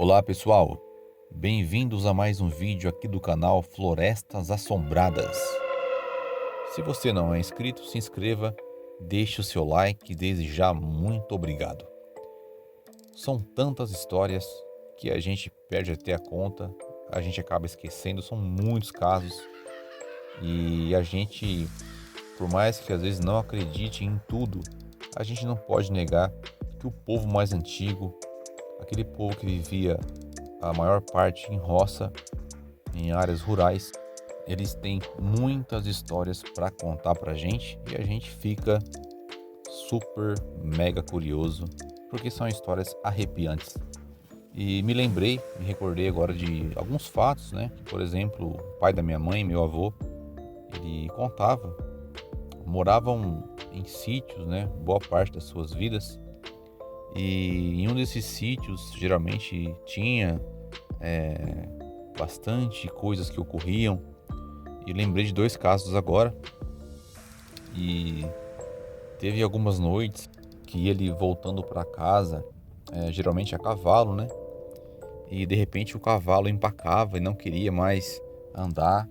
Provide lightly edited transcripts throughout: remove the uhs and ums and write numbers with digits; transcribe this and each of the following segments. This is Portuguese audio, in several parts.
Olá pessoal, bem-vindos a mais um vídeo aqui do canal Florestas Assombradas. Se você não é inscrito, se inscreva, deixe o seu like e desde já muito obrigado. São tantas histórias que a gente perde até a conta, a gente acaba esquecendo, são muitos casos e a gente, por mais que às vezes não acredite em tudo, a gente não pode negar que o povo mais antigo, aquele povo que vivia a maior parte em roça, em áreas rurais, eles têm muitas histórias para contar pra gente e a gente fica super mega curioso, porque são histórias arrepiantes. E me recordei agora de alguns fatos, né? Por exemplo, o pai da minha mãe, meu avô, ele contava, moravam em sítios, né? Boa parte das suas vidas. E em um desses sítios, geralmente tinha bastante coisas que ocorriam. E lembrei de dois casos agora. E teve algumas noites que ele voltando para casa, geralmente a cavalo, né? E de repente o cavalo empacava e não queria mais andar.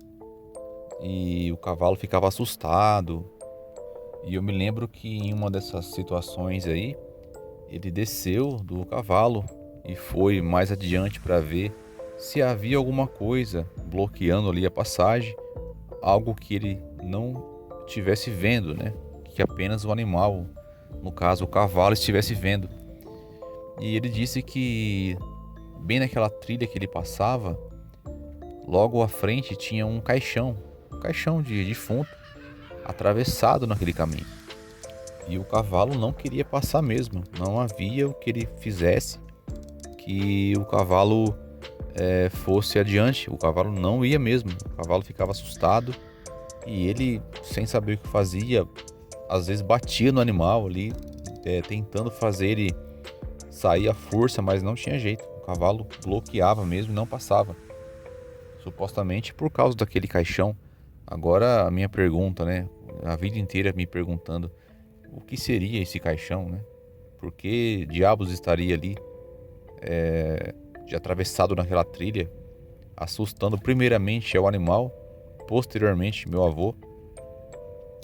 E o cavalo ficava assustado. E eu me lembro que em uma dessas situações aí, ele desceu do cavalo e foi mais adiante para ver se havia alguma coisa bloqueando ali a passagem, algo que ele não estivesse vendo, né? Que apenas o animal, no caso o cavalo, estivesse vendo. E ele disse que bem naquela trilha que ele passava, logo à frente tinha um caixão de defunto atravessado naquele caminho. E o cavalo não queria passar mesmo, não havia o que ele fizesse que o cavalo fosse adiante, o cavalo não ia mesmo, o cavalo ficava assustado e ele, sem saber o que fazia, às vezes batia no animal ali, tentando fazer ele sair à força, mas não tinha jeito, o cavalo bloqueava mesmo e não passava, supostamente por causa daquele caixão. Agora a minha pergunta, né, a vida inteira me perguntando, o que seria esse caixão, né? Por que diabos estaria ali, de atravessado naquela trilha, assustando primeiramente o animal, posteriormente meu avô.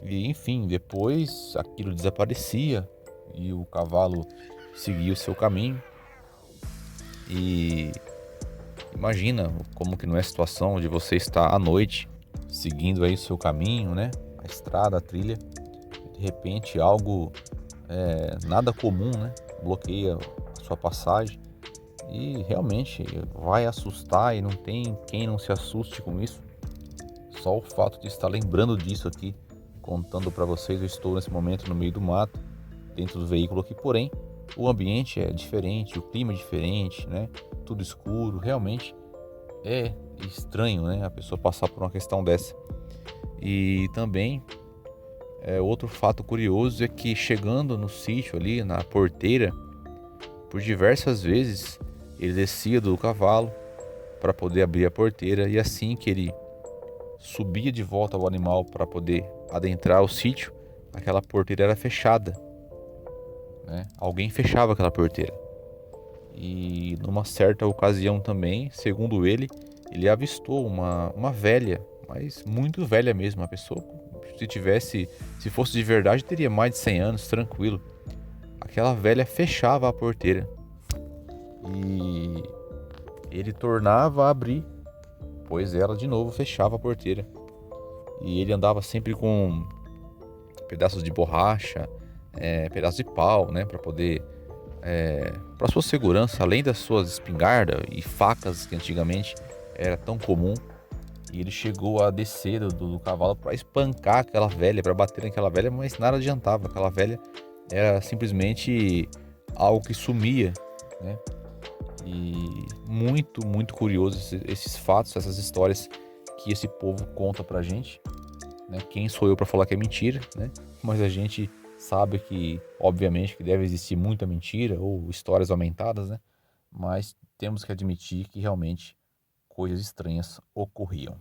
E enfim, depois aquilo desaparecia e o cavalo seguia o seu caminho. E imagina como que não é a situação de você estar à noite seguindo aí o seu caminho, né? A estrada, a trilha. De repente algo nada comum, né? Bloqueia a sua passagem. E realmente vai assustar e não tem quem não se assuste com isso. Só o fato de estar lembrando disso aqui, contando para vocês, eu estou nesse momento no meio do mato, dentro do veículo aqui, porém o ambiente é diferente, o clima é diferente, né? Tudo escuro, realmente é estranho, né? A pessoa passar por uma questão dessa. E também outro fato curioso é que chegando no sítio ali, na porteira, por diversas vezes ele descia do cavalo para poder abrir a porteira e assim que ele subia de volta ao animal para poder adentrar o sítio, aquela porteira era fechada, né? Alguém fechava aquela porteira. E numa certa ocasião também, segundo ele, ele avistou uma velha, mas muito velha mesmo, uma pessoa, se fosse de verdade, teria mais de 100 anos, tranquilo. Aquela velha fechava a porteira e ele tornava a abrir, pois ela de novo fechava a porteira. E ele andava sempre com pedaços de borracha, pedaços de pau, né, para poder, para sua segurança, além das suas espingardas e facas que antigamente era tão comum. E ele chegou a descer do cavalo para espancar aquela velha, para bater naquela velha, mas nada adiantava. Aquela velha era simplesmente algo que sumia, né? E muito, muito curioso esses fatos, essas histórias que esse povo conta pra gente, né? Quem sou eu para falar que é mentira, né? Mas a gente sabe que, obviamente, que deve existir muita mentira ou histórias aumentadas, né? Mas temos que admitir que realmente coisas estranhas ocorriam.